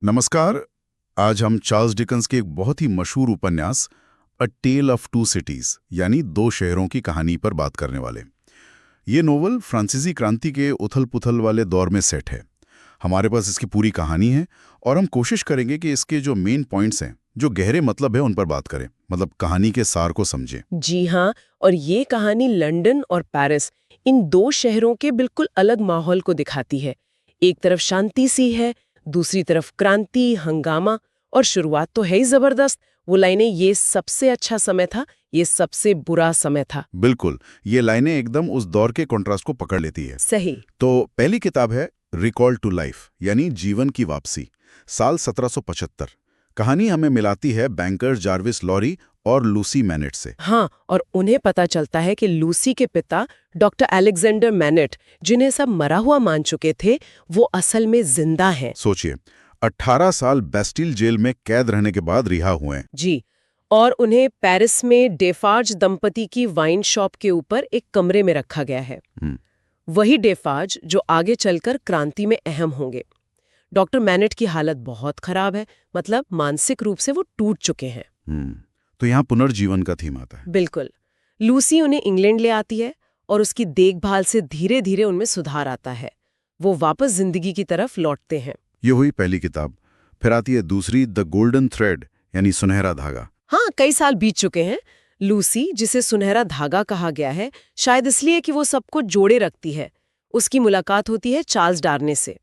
नमस्कार। आज हम चार्ल्स डिकन्स के एक बहुत ही मशहूर उपन्यास अ टेल ऑफ टू सिटीज यानी दो शहरों की कहानी पर बात करने वाले। ये नोवेल फ्रांसीसी क्रांति के उथल-पुथल वाले दौर में सेट है। हमारे पास इसकी पूरी कहानी है और हम कोशिश करेंगे कि इसके जो मेन पॉइंट्स हैं, जो गहरे मतलब है, उन पर बात करें, मतलब कहानी के सार को समझें। जी हाँ, और ये कहानी लंदन और पेरिस इन दो शहरों के बिल्कुल अलग माहौल को दिखाती है। एक तरफ शांति सी है, दूसरी तरफ क्रांति, हंगामा, और शुरुआत तो है ही जबरदस्त। वो लाइनें, ये सबसे अच्छा समय था, ये सबसे बुरा समय था। बिल्कुल, ये लाइनें एकदम उस दौर के कॉन्ट्रास्ट को पकड़ लेती है। सही। तो पहली किताब है रिकॉल टू लाइफ यानी जीवन की वापसी, साल 1775। कहानी हमें मिलाती है बैंकर जार्विस लॉरी और लूसी मैनेट से। हाँ, और उन्हें पता चलता है कि लूसी के पिता डॉक्टर अलेक्जेंडर मैनेट, जिन्हें सब मरा हुआ मान चुके थे, वो असल में जिंदा हैं। सोचिए, 18 साल बेस्टिल जेल में कैद रहने के बाद रिहा हुए हैं। जी, और उन्हें पेरिस में डेफार्ज दंपति की वाइन शॉप के ऊपर एक कमरे में रखा गया है। वही डेफार्ज जो आगे चलकर क्रांति में अहम होंगे। डॉक्टर मैनेट की हालत बहुत खराब है, मतलब मानसिक रूप से वो टूट चुके हैं। तो यहाँ पुनर्जीवन का थीम आता है। बिल्कुल। लूसी उन्हें इंग्लैंड ले आती है और उसकी देखभाल से धीरे धीरे उनमें सुधार आता है। वो वापस जिंदगी की तरफ लौटते हैं। ये हुई पहली किताब। फिर आती है दूसरी, द गोल्डन थ्रेड यानी सुनहरा धागा। हाँ, कई साल बीत चुके हैं। लूसी, जिसे सुनहरा धागा कहा गया है, शायद इसलिए कि वो सबको जोड़े रखती है, उसकी मुलाकात होती है चार्ल्स डार्ने से।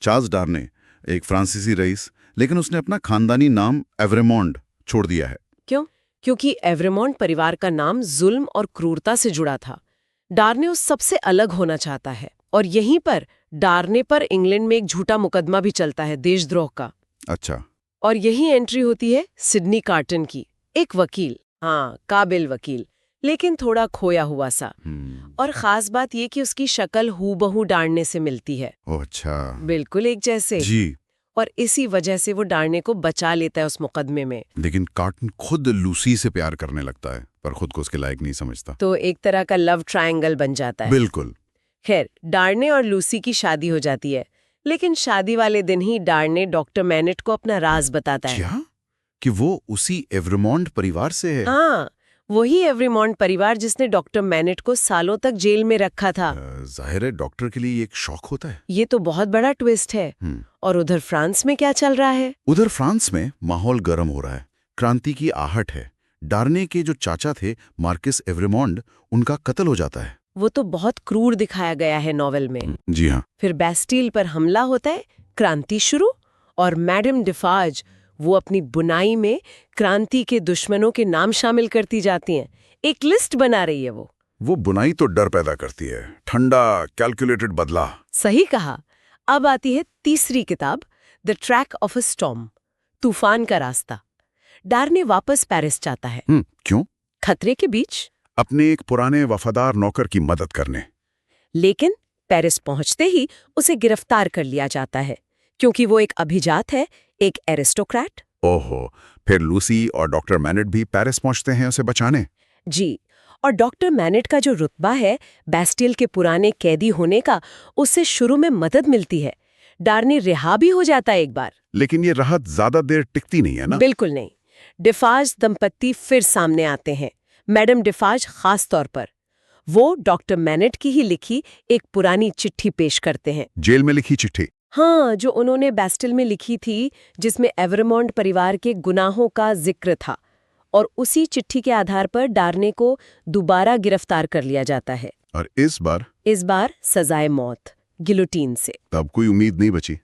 चार्ल्स डार्ने, एक फ्रांसीसी रईस, लेकिन उसने अपना खानदानी नाम एवरेमॉन्ड छोड़ दिया है। क्यों? क्योंकि एवरेमॉन्ड परिवार का नाम जुल्म और क्रूरता से जुड़ा था। डार्ने उस सबसे अलग होना चाहता है, और यहीं पर डार्ने पर इंग्लैंड में एक झूठा मुकदमा भी चलता है, देशद्रोह का। अच्छा। और यही एंट्री होती है सिडनी कार्टन की, एक वकील, हाँ, काबिल वकील, लेकिन थोड़ा खोया हुआ सा। और खास बात ये कि उसकी शक्ल हूबहू डार्ने से मिलती है। ओह अच्छा। बिल्कुल एक जैसे। जी। और इसी वजह से वो डार्ने को बचा लेता है उस मुकदमे में। लेकिन कार्टन खुद लूसी से प्यार करने लगता है, पर खुद को उसके लायक नहीं समझता। तो एक तरह का लव ट्रायंगल बन जाता है। बिल्कुल। खैर, डार्ने और लूसी की शादी हो जाती है, लेकिन शादी वाले दिन ही डार्ने डॉक्टर मैनेट को अपना राज बताता है। क्या? कि वो उसी एवरेमॉन्ड परिवार से है? हाँ, वही एवरेमॉन्ड परिवार जिसने डॉक्टर मैनेट को सालों तक जेल में रखा था। जाहिर है डॉक्टर के लिए ये एक शौक होता है। ये तो बहुत बड़ा ट्विस्ट है। और उधर फ्रांस में क्या चल रहा है? उधर फ्रांस में माहौल गर्म हो रहा है, क्रांति की आहट है। डार्ने के जो चाचा थे मार्किस एवरेमॉन्ड, उनका कत्ल हो जाता है। वो तो बहुत क्रूर दिखाया गया है नॉवेल में। जी हाँ। फिर बेस्टिल पर हमला होता है, क्रांति शुरू, और मैडम डिफार्ज, वो अपनी बुनाई में क्रांति के दुश्मनों के नाम शामिल करती जाती हैं। एक लिस्ट बना रही है वो बुनाई तो डर पैदा करती है, ठंडा कैलकुलेटेड बदला। सही कहा। अब आती है तीसरी किताब, the track of a storm, तूफान का रास्ता। डार्ने वापस पेरिस चाहता है। क्यों? खतरे के बीच। अपने एक पुराने वफादार नौकर की मदद करने। लेकिन पेरिस पहुंचते ही उसे गिरफ्तार कर लिया जाता है, क्योंकि वो एक अभिजात है, एक एरिस्टोक्रेट। ओहो, फिर लूसी और डॉक्टर मैनेट भी पेरिस पहुंचते हैं उसे बचाने। जी, और डॉक्टर मैनेट का जो रुतबा है बेस्टिल के पुराने कैदी होने का, उससे शुरू में मदद मिलती है। डार्ने रिहा भी हो जाता है एक बार। लेकिन ये राहत ज्यादा देर टिकती नहीं है ना? बिल्कुल नहीं। डिफार्ज दंपत्ति फिर सामने आते हैं, मैडम डिफार्ज खास तौर पर। वो डॉक्टर मैनेट की ही लिखी एक पुरानी चिट्ठी पेश करते हैं। जेल में लिखी चिट्ठी? हाँ, जो उन्होंने बेस्टिल में लिखी थी, जिसमें एवरेमॉन्ड परिवार के गुनाहों का जिक्र था। और उसी चिट्ठी के आधार पर डार्ने को दोबारा गिरफ्तार कर लिया जाता है। और इस बार सजाए मौत, गिलोटीन से। तब कोई उम्मीद नहीं बची।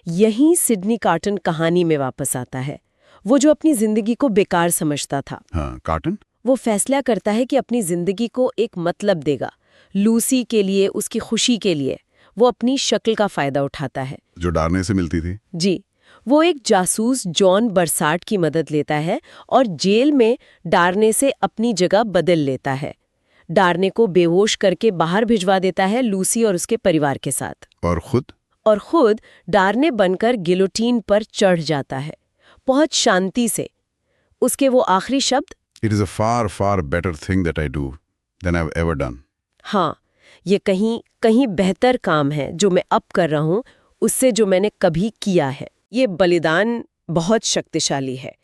यहीं सिडनी कार्टन कहानी में वापस आता है। वो जो अपनी जिंदगी को बेकार समझता था। हाँ, कार्टन? वो फैसला करता है कि अपनी जिंदगी को एक मतलब देगा। लूसी के लिए, उसकी खुशी के लिए वो अपनी शक्ल का फायदा उठाता है, जो डार्ने से मिलती थी। जी, वो एक जासूस जॉन बरसाट की मदद लेता है और जेल में डार्ने से अपनी जगह बदल लेता है। डार्ने को बेहोश करके बाहर भिजवा देता है लूसी और उसके परिवार के साथ। और खुद डार्ने बनकर गिलोटीन पर चढ़ जाता है, बहुत शांति से। उसके वो आखिरी शब्द, "It is a far, far better thing that I do than I've ever done." हाँ, ये कहीं बेहतर काम है जो मैं अब कर रहा हूँ उससे जो मैंने कभी किया है। ये बलिदान बहुत शक्तिशाली है।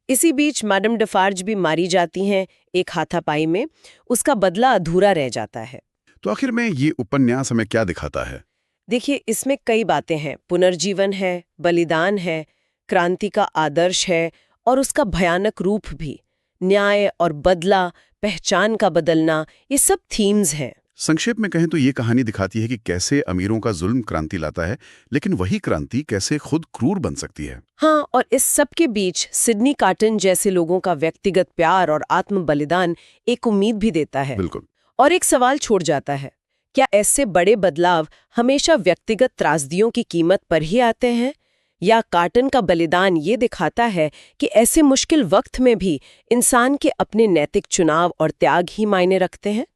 इसी बीच मैडम डफार्ज भी मारी जाती हैं एक हाथापाई में। उसका बदला अधूरा रह जाता है। तो आखिर में ये उपन्यास हमें क्या दिखाता है? देखिए, इसमें कई बातें हैं। पुनर्जीवन है, बलिदान है, क्रांति का आदर्श है और उसका भयानक रूप भी। न्याय और बदला, पहचान का बदलना, ये सब थीम्स हैं। संक्षेप में कहें तो ये कहानी दिखाती है कि कैसे अमीरों का जुल्म क्रांति लाता है, लेकिन वही क्रांति कैसे खुद क्रूर बन सकती है। हाँ, और इस सब के बीच सिडनी कार्टन जैसे लोगों का व्यक्तिगत प्यार और आत्म बलिदान एक उम्मीद भी देता है। बिल्कुल। और एक सवाल छोड़ जाता है, क्या ऐसे बड़े बदलाव हमेशा व्यक्तिगत त्रासदियों की कीमत पर ही आते हैं, या कार्टन का बलिदान ये दिखाता है कि ऐसे मुश्किल वक्त में भी इंसान के अपने नैतिक चुनाव और त्याग ही मायने रखते हैं?